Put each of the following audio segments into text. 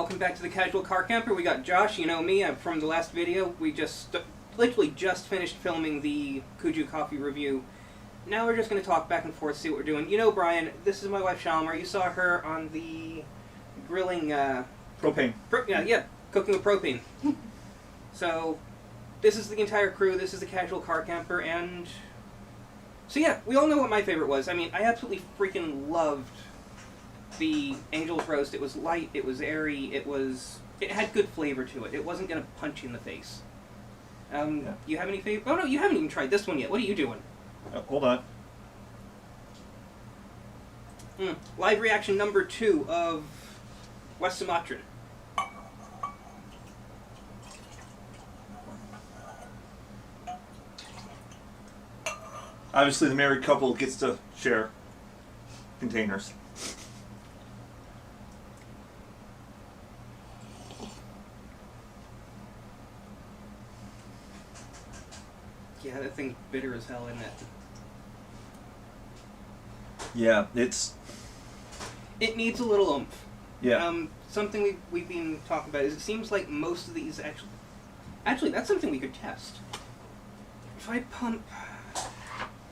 welcome back to the Casual Car Camper. We got Josh, you know me, I'm from the last video. We literally just finished filming the Kuju Coffee review. Now we're just going to talk back and forth, see what we're doing. You know, Brian, this is my wife, Shalmar. You saw her on the grilling... propane. Cooking with propane. So, this is the entire crew, this is the Casual Car Camper, and... So yeah, we all know what my favorite was. I mean, I absolutely freaking loved the Angel's Roast. It was light, it was airy, it had good flavor to it. It wasn't going to punch you in the face. You have any favorite? Oh no, you haven't even tried this one yet. What are you doing? Hold on. Live reaction number 2 of West Sumatran. Obviously, the married couple gets to share containers. Yeah, that thing's bitter as hell, isn't it? Yeah, It needs a little oomph. Yeah. Something we've been talking about is it seems like most of these actually that's something we could test. If I pump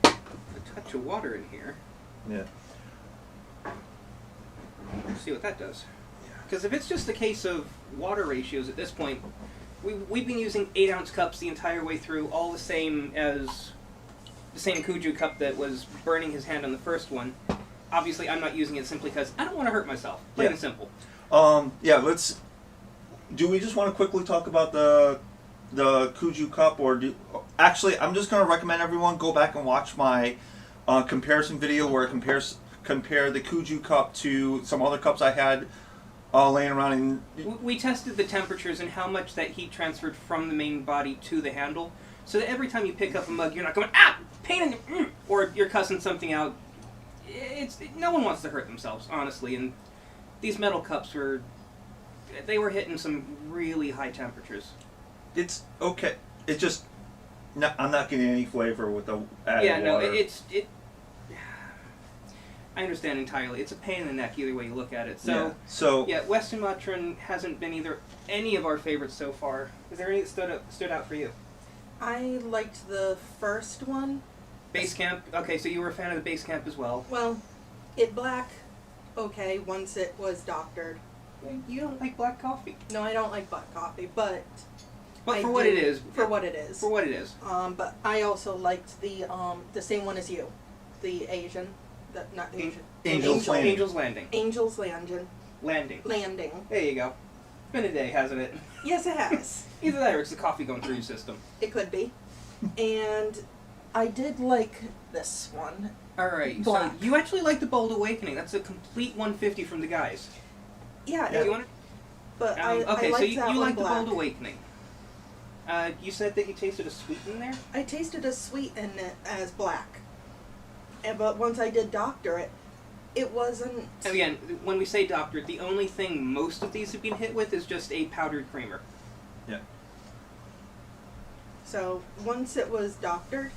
a touch of water in here, Yeah. see what that does. Because if it's just a case of water ratios at this point, we've been using 8-ounce cups the entire way through, all the same as the same Kuju cup that was burning his hand on the first one. Obviously, I'm not using it simply because I don't want to hurt myself. Plain and simple. Yeah. Do we just want to quickly talk about the Kuju cup, or actually, I'm just going to recommend everyone go back and watch my comparison video where I compare the Kuju cup to some other cups I had laying around. We tested the temperatures and how much that heat transferred from the main body to the handle, so that every time you pick up a mug, you're not going, pain in the, or you're cussing something out. No one wants to hurt themselves, honestly, and these metal cups were hitting some really high temperatures. It's okay. It's just, I'm not getting any flavor with the added water. I understand entirely. It's a pain in the neck either way you look at it. Yeah, West Sumatran hasn't been any of our favorites so far. Is there any that stood out for you? I liked the first one. Base Camp? Okay, so you were a fan of the Base Camp as well. Well, black, okay, once it was doctored. You don't like black coffee? No, I don't like black coffee, but for what it is. For what it is. For what it is. But I also liked the same one as you. The Asian. Not the Asian. Angel's Landing. Angel's Landing. Landing. There you go. It's been a day, hasn't it? Yes, it has. Either that or it's the coffee going through your system. It could be. And I did like this one. Alright, Black. So you actually like the Bold Awakening. That's a complete 150 from the guys. Yeah. Do you want to... But okay, I so you like the black. Bold Awakening. You said that you tasted a sweet in there? I tasted a sweet in it as black. But once I did doctor it, it wasn't... Again, when we say doctored, the only thing most of these have been hit with is just a powdered creamer. Yeah. So, once it was doctored,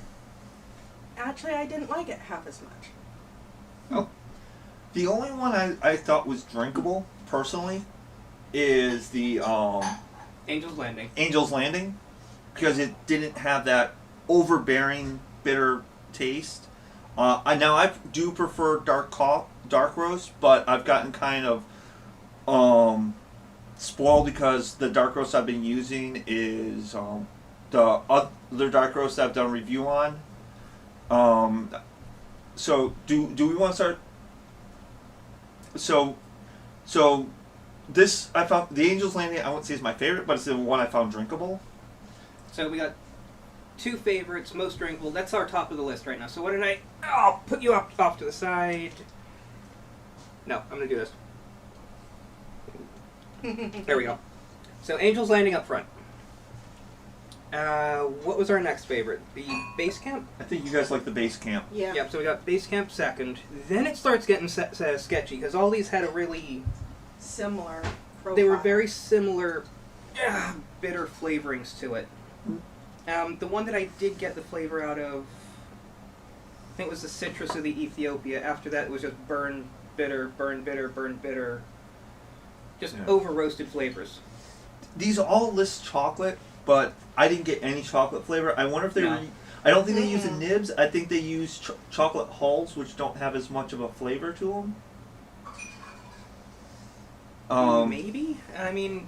actually I didn't like it half as much. Oh. The only one I thought was drinkable, personally, is the Angel's Landing. Angel's Landing, because it didn't have that overbearing, bitter taste. I do prefer dark roast, but I've gotten kind of spoiled because the dark roast I've been using is the other dark roast I've done a review on. So do we want to start? So this I found the Angel's Landing. I won't say is my favorite, but it's the one I found drinkable. So we got 2 favorites, most drinkable. That's our top of the list right now. So what did I... I'll put you off to the side. No, I'm going to do this. There we go. So Angel's Landing up front. What was our next favorite? The Base Camp? I think you guys like the Base Camp. Yeah. Yep, so we got Base Camp second. Then it starts getting sketchy, because all these had a really... Similar profile. They were very similar, bitter flavorings to it. The one that I did get the flavor out of, I think it was the citrus of the Ethiopia. After that, it was just burn, bitter, burn, bitter, burn, bitter. Just Yeah. over roasted flavors. These all list chocolate, but I didn't get any chocolate flavor. I wonder if they No. were. I don't think they use the Mm-mm. nibs. I think they use chocolate hulls, which don't have as much of a flavor to them. Maybe? I mean,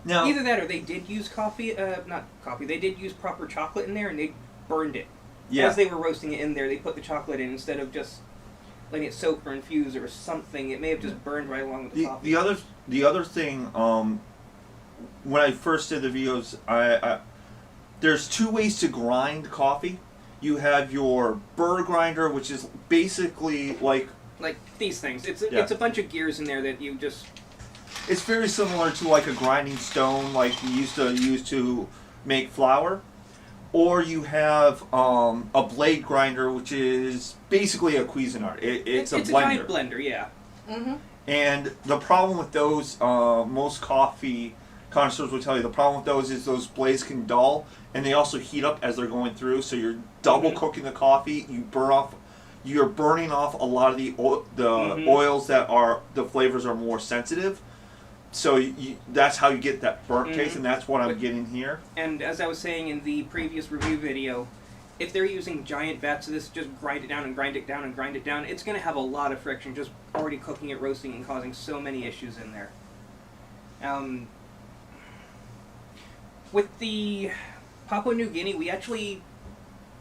Now, either that or they did use not coffee, they did use proper chocolate in there and they burned it. yeah, As they were roasting it in there, they put the chocolate in instead of just letting it soak or infuse or something. It may have just burned right along with the coffee. the other thing, when I first did the videos, I there's two ways to grind coffee. You have your burr grinder, which is basically like these things. It's Yeah. a bunch of gears in there that you just... it's very similar to like a grinding stone, like we used to use to make flour. Or you have a blade grinder, which is basically a Cuisinart. It's a it's blender. a giant blender, yeah. Mm-hmm. And the problem with those, most coffee connoisseurs will tell you, the problem with those is those blades can dull, and they also heat up as they're going through. So you're double cooking the coffee. You're burning off a lot of the oils that are the flavors are more sensitive. So that's how you get that burnt taste, and that's what I'm getting here. And as I was saying in the previous review video, if they're using giant vats of this, just grind it down and grind it down and grind it down, it's going to have a lot of friction just already cooking it, roasting, and causing so many issues in there. With the Papua New Guinea, we actually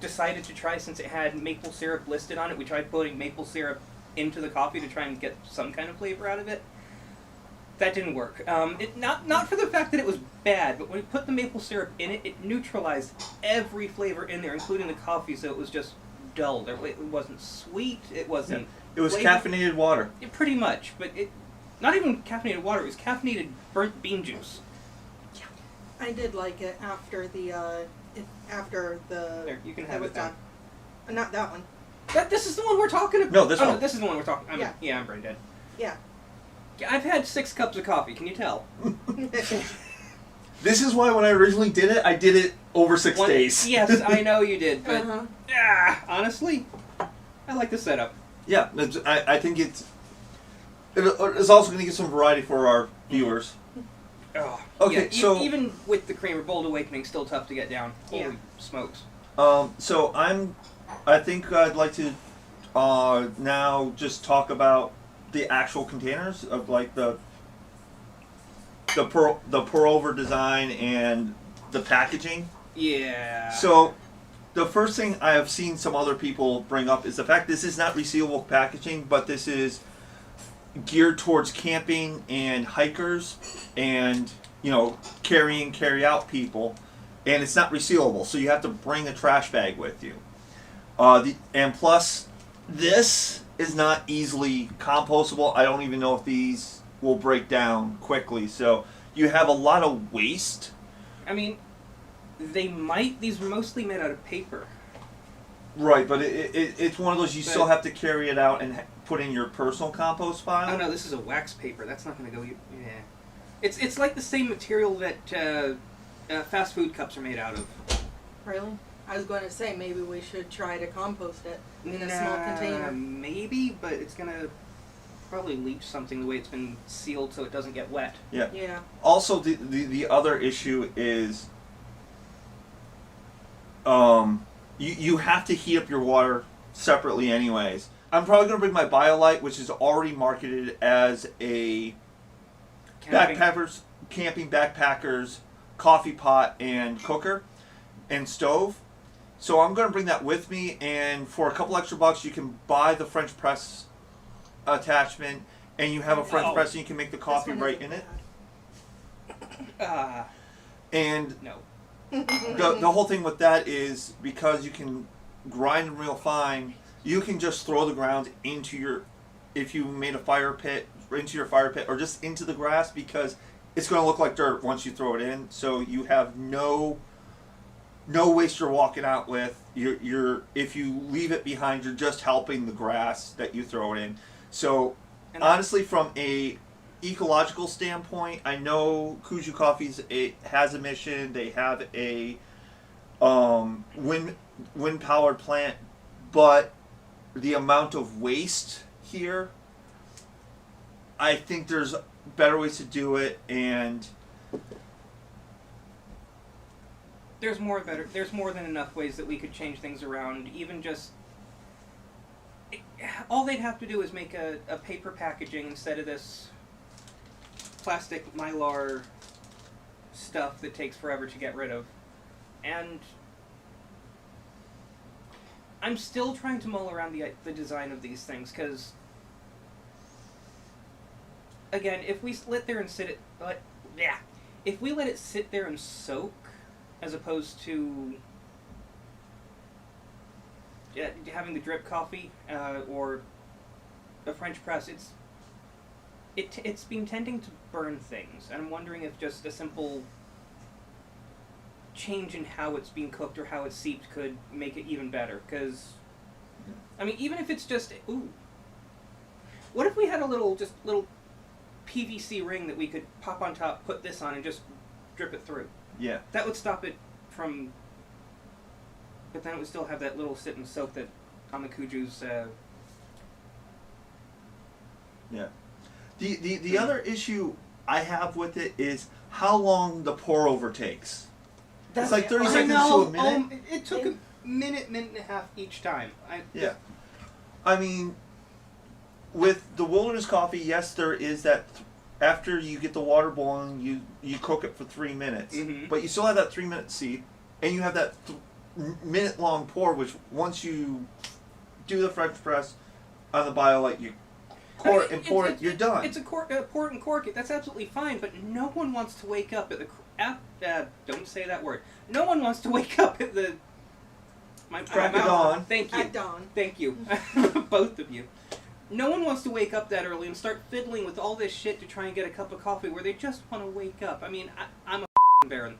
decided to try, since it had maple syrup listed on it, we tried putting maple syrup into the coffee to try and get some kind of flavor out of it. That didn't work. Not for the fact that it was bad, but when we put the maple syrup in it, it neutralized every flavor in there, including the coffee, so it was just dull. It wasn't sweet, it wasn't... It was flavor- caffeinated water. Pretty much, but it... Not even caffeinated water, it was caffeinated burnt bean juice. I did like it after the There, you can it have was it now. done. Not that one. This is the one we're talking about. No, this one. No, this is the one we're talking. Yeah. I'm brain dead. Yeah. Yeah, I've had 6 cups of coffee. Can you tell? This is why when I originally did it, I did it over 6 days. Yes, I know you did, but Uh-huh. honestly, I like the setup. Yeah, I think it's also going to get some variety for our viewers. Oh, Okay, yeah, so- even with the creamer, Bold Awakening still tough to get down. Holy Yeah. smokes! So I think I'd like to now just talk about the actual containers of like the pour over design and the packaging. Yeah. So the first thing I have seen some other people bring up is the fact this is not resealable packaging, but this is geared towards camping and hikers and carry out people, and it's not resealable, so you have to bring a trash bag with you. And plus, this is not easily compostable. I don't even know if these will break down quickly, so you have a lot of waste. I mean, they might. These were mostly made out of paper. Right, but it's one of those you But- still have to carry it out and put in your personal compost pile. Oh no, this is a wax paper. That's not going to go. Yeah, it's like the same material that fast food cups are made out of. Really? I was going to say maybe we should try to compost it in a small container. Maybe, but it's going to probably leach something the way it's been sealed so it doesn't get wet. Yeah. Yeah. Also, the other issue is, you have to heat up your water separately anyways. I'm probably going to bring my BioLite, which is already marketed as a Camping. camping backpackers, coffee pot and cooker and stove. So I'm going to bring that with me, and for a couple extra bucks you can buy the French press attachment, and you have a French Oh. press and you can make the coffee This one right isn't in it. Ah, And no. the whole thing with that is because you can grind them real fine, you can just throw the ground if you made a fire pit, into your fire pit or just into the grass, because it's going to look like dirt once you throw it in. So you have no waste you're walking out with. If you leave it behind, you're just helping the grass that you throw it in. So And honestly, from a ecological standpoint, I know Kuju Coffee has a mission. They have a wind powered plant, but the amount of waste here I think there's better ways to do it, and There's more than enough ways that we could change things around. Even just all they'd have to do is make a paper packaging instead of this plastic mylar stuff that takes forever to get rid of. And I'm still trying to mull around the design of these things, because again, if we let there and if we let it sit there and soak, as opposed to having the drip coffee or a French press, it's been tending to burn things, and I'm wondering if just a simple change in how it's being cooked or how it's seeped could make it even better. Because, I mean, even if it's just what if we had a little PVC ring that we could pop on top, put this on, and just drip it through? yeah. That would stop it from. But then it would still have that little sit and soak that on the Kuju's. Yeah. The other issue I have with it is how long the pour over takes. It's like 30 seconds to a minute. It took a minute and a half each time. Yeah. I mean, with the Wilderness Coffee, yes, there is that. After you get the water boiling, you cook it for 3 minutes. Mhm. But you still have that 3-minute seep, and you have that minute-long pour, which once you do the French press on the BioLite, you pour it and pour it, you're done. It's a pour it and cork it. That's absolutely fine, but no one wants to wake up at the don't say that word. No one wants to wake up at the Crack of dawn. Thank you. At dawn. Thank you, both of you. No one wants to wake up that early and start fiddling with all this shit to try and get a cup of coffee where they just want to wake up. I mean, I'm a bear.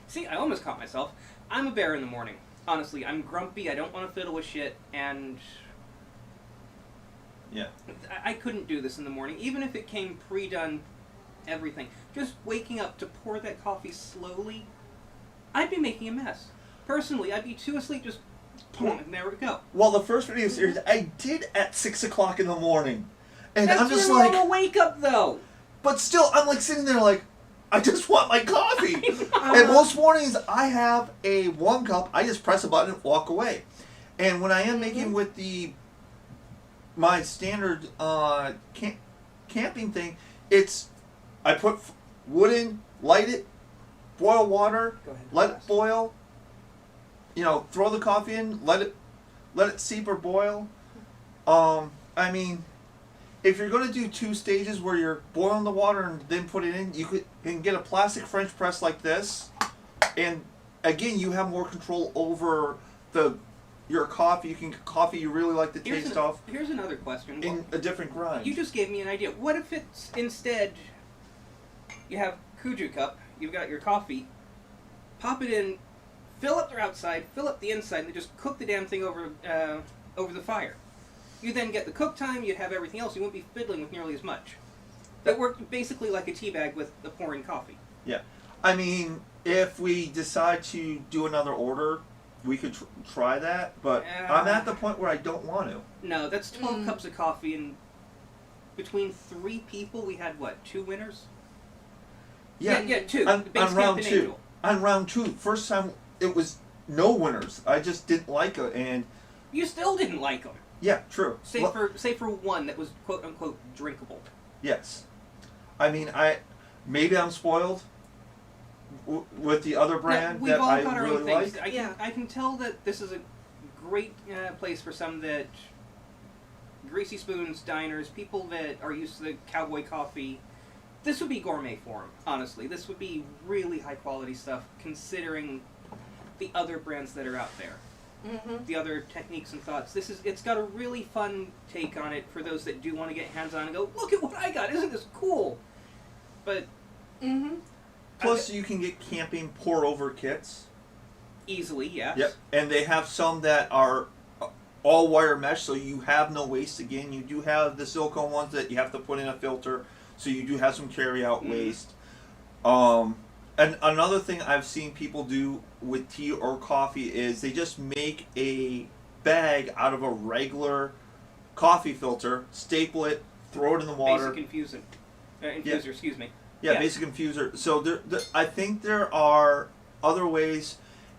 See, I almost caught myself. I'm a bear in the morning. Honestly, I'm grumpy. I don't want to fiddle with shit, and Yeah. I couldn't do this in the morning, even if it came pre-done. Everything. Just waking up to pour that coffee slowly, I'd be making a mess. Personally, I'd be too asleep. Just boom, and there we go. Well, the first video series I did at 6 o'clock in the morning, and That's I'm just your like, normal wake up though. but still, I'm like sitting there like, I just want my coffee. And most mornings I have a 1 cup. I just press a button and walk away. And when I am making with my standard camping thing, it's I put wood in, light it, boil water, Go ahead. let it boil. You know, throw the coffee in, let it seep or boil. I mean, if you're gonna do 2 stages where you're boiling the water and then put it in, you can get a plastic French press like this, and again, you have more control over your coffee. You can get coffee you really like the taste of Here's another question. in a different grind. You just gave me an idea. What if it's instead you have Kuju cup, you've got your coffee, pop it in, fill up the outside, fill up the inside, and then just cook the damn thing over the fire. You then get the cook time, you'd have everything else, you won't be fiddling with nearly as much. That worked basically like a tea bag with the pouring coffee. Yeah. I mean, if we decide to do another order, we could try that, but I'm at the point where I don't want to. No, that's 12 cups of coffee, and between 3 people, we had, 2 winners? Yeah, 2. On Base Camp round and 2. Angel. On round 2, first time it was no winners. I just didn't like it, and You still didn't like them. yeah, true. Save for one that was quote unquote drinkable. Yes. I mean, maybe I'm spoiled with the other brand We've that all I got our really own things. like. I can tell that this is a great place for some that greasy spoons, diners, people that are used to the cowboy coffee. This would be gourmet for them, honestly. This would be really high quality stuff, considering the other brands that are out there. Mm-hmm. The other techniques and thoughts. It's got a really fun take on it for those that do want to get hands on and go, look at what I got, isn't this cool? But Plus, you can get camping pour over kits. easily, yes. Yep. And they have some that are all wire mesh, so you have no waste again. You do have the silicone ones that you have to put in a filter, so you do have some carry out waste. And another thing I've seen people do with tea or coffee is they just make a bag out of a regular coffee filter, staple it, throw it in the water. Basic infuser, excuse me. Yeah, basic infuser. So I think there are other ways,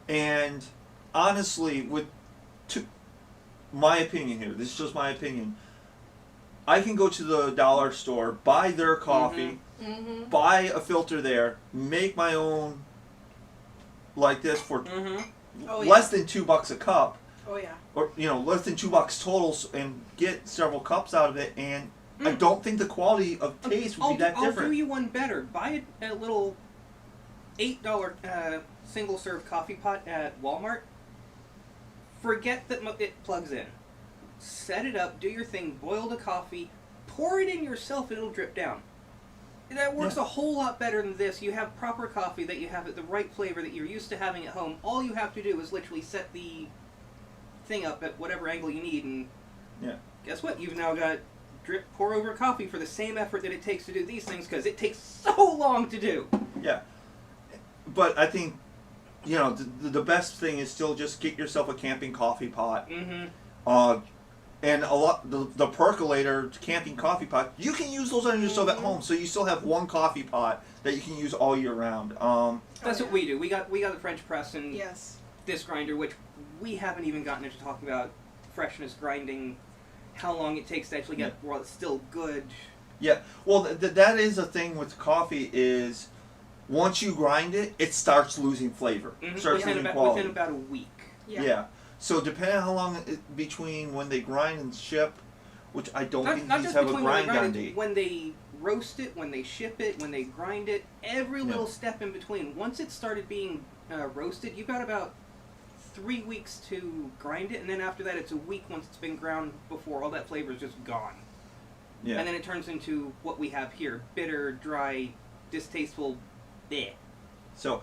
and honestly, my opinion here, this is just my opinion, I can go to the dollar store, buy their coffee, buy a filter there, make my own like this for less than $2 a cup. Oh yeah. Or less than $2 total, and get several cups out of it, and I don't think the quality of taste would be that different. I'll do you one better. Buy a little $8 single serve coffee pot at Walmart. Forget that it plugs in. Set it up, do your thing, boil the coffee, pour it in yourself, and it'll drip down. That works a whole lot better than this. You have proper coffee that you have at the right flavor that you're used to having at home. All you have to do is literally set the thing up at whatever angle you need, and guess what? You've now got drip pour over coffee for the same effort that it takes to do these things, because it takes so long to do. Yeah, but I think the best thing is still just get yourself a camping coffee pot. And a lot the percolator camping coffee pot, you can use those on yourself at home, so you still have one coffee pot that you can use all year round. That's what we do. We got the French press and this grinder, which we haven't even gotten into talking about freshness grinding, how long it takes to actually get while it's still good. Yeah, well, that is a thing with coffee is once you grind it, it starts losing flavor, starts losing quality. Within about a week. Yeah. So depending on how long between when they grind and ship, which I don't think these have a grind on date. When they roast it, when they ship it, when they grind it, every little step in between. Once it started being roasted, you've got about 3 weeks to grind it, and then after that it's a week once it's been ground before all that flavor is just gone. Yeah. And then it turns into what we have here: bitter, dry, distasteful, bleh. So,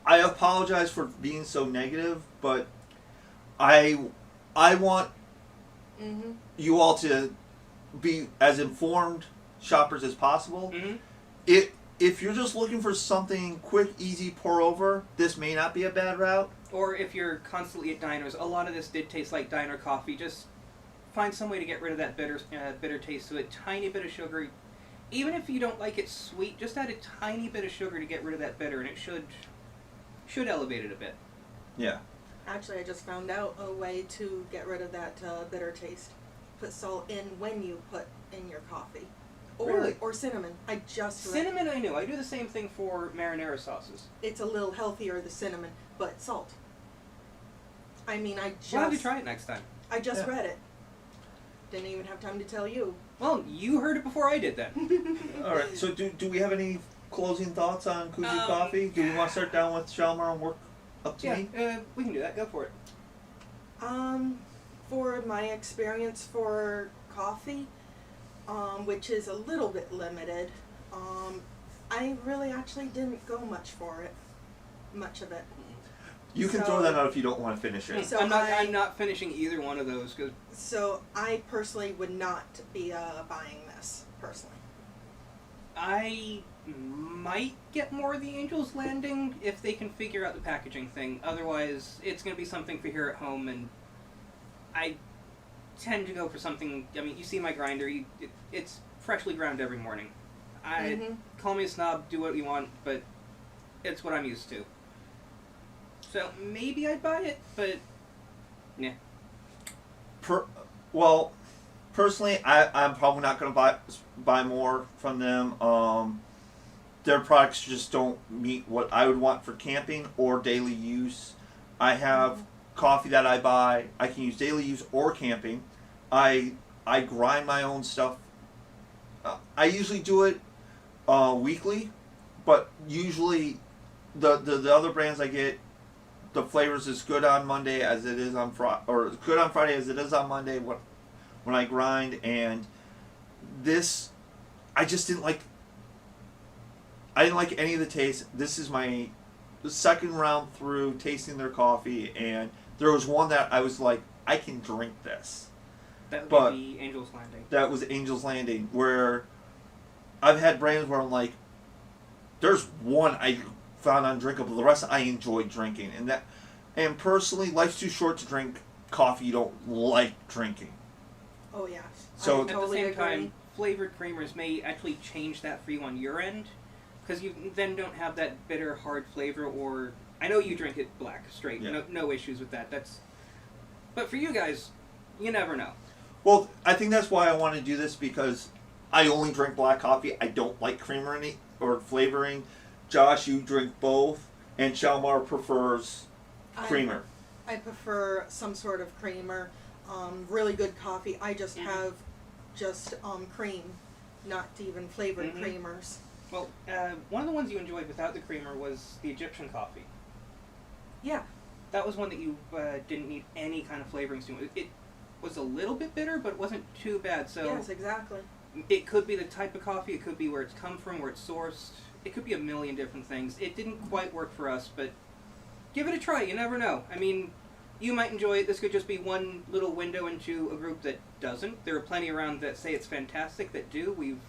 I apologize for being so negative, but I want you all to be as informed shoppers as possible. If you're just looking for something quick, easy, pour over, this may not be a bad route. Or if you're constantly at diners, a lot of this did taste like diner coffee. Just find some way to get rid of that bitter taste to it. Tiny bit of sugar. Even if you don't like it sweet, just add a tiny bit of sugar to get rid of that bitter, and it should elevate it a bit. Yeah. Actually, I just found out a way to get rid of that bitter taste. Put salt in when you put in your coffee. Or cinnamon. I just read. Cinnamon I knew. I do the same thing for marinara sauces. It's a little healthier, the cinnamon, but salt. I mean, We'll have to try it next time. I just read it. Didn't even have time to tell you. Well, you heard it before I did then. Alright, so do we have any closing thoughts on Kuju Coffee? Do we want to start down with Shalmar and work up to me? We can do that. Go for it. For my experience for coffee, which is a little bit limited, I really actually didn't go much of it. You can throw that out if you don't want to finish it. So I'm not finishing either one of those. So I personally would not be buying this, personally. I might get more of the Angel's Landing if they can figure out the packaging thing. Otherwise, it's going to be something for here at home, and I tend to go for something. I mean, you see my grinder. It's freshly ground every morning. Call me a snob, do what you want, but it's what I'm used to. So maybe I'd buy it, but yeah. Well, personally, I'm probably not going to buy more from them. Their products just don't meet what I would want for camping or daily use. I have coffee that I buy. I can use daily use or camping. I grind my own stuff. I usually do it weekly, but usually the other brands I get, the flavors is good on Monday as it is on Friday, or good on Friday as it is on Monday when I grind. And this, I just didn't like. I didn't like any of the taste. This is my second round through tasting their coffee, and there was one that I was like, I can drink this. That would be the Angel's Landing. That was Angel's Landing, where I've had brands where I'm like, there's one I found undrinkable. The rest I enjoyed drinking, and personally, life's too short to drink coffee you don't like drinking. Oh yeah. So at the same time, flavored creamers may actually change that for you on your end, because you then don't have that bitter, hard flavor. Or I know you drink it black, straight. Yeah. No issues with that. But for you guys, you never know. Well, I think that's why I want to do this, because I only drink black coffee. I don't like creamer or flavoring. Josh, you drink both, and Shalmar prefers creamer. I prefer some sort of creamer. Really good coffee. I just have just cream, not even flavored creamers. Well, one of the ones you enjoyed without the creamer was the Egyptian coffee. Yeah. That was one that you didn't need any kind of flavorings to it. It was a little bit bitter, but it wasn't too bad. So Yes, exactly. it could be the type of coffee. It could be where it's come from, where it's sourced. It could be a million different things. It didn't quite work for us, but give it a try. You never know. I mean, you might enjoy it. This could just be one little window into a group that doesn't. There are plenty around that say it's fantastic that do. We've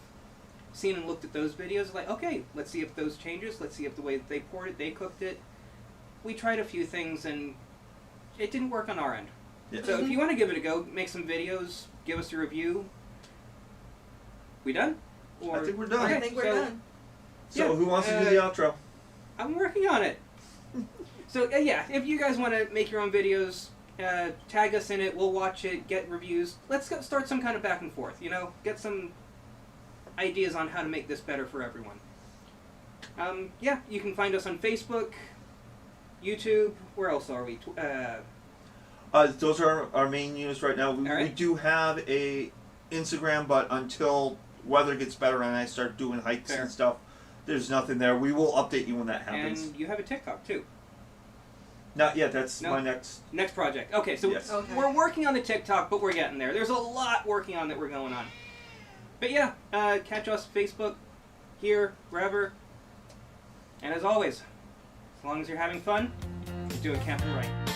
seen and looked at those videos. Like, okay, let's see if those changes. Let's see if the way that they poured it, they cooked it. We tried a few things and it didn't work on our end. Yes. So if you want to give it a go, make some videos, give us a review. We done? I think we're done. I think we're done. So yeah, who wants to do the outro? I'm working on it. So yeah, if you guys want to make your own videos, tag us in it. We'll watch it, get reviews. Let's start some kind of back and forth. You know, get some ideas on how to make this better for everyone. Yeah, you can find us on Facebook, YouTube. Where else are we? Those are our main units right now. We right. do have a Instagram, but until weather gets better and I start doing hikes Fair. and stuff, there's nothing there. We will update you when that happens. And you have a TikTok too. Not yet. That's No. my next. Next project. Okay, so Yes. Okay. we're working on the TikTok, but we're getting there. There's a lot working on that we're going on. But yeah, catch us Facebook, here, wherever. And as always, as long as you're having fun, do it camping right.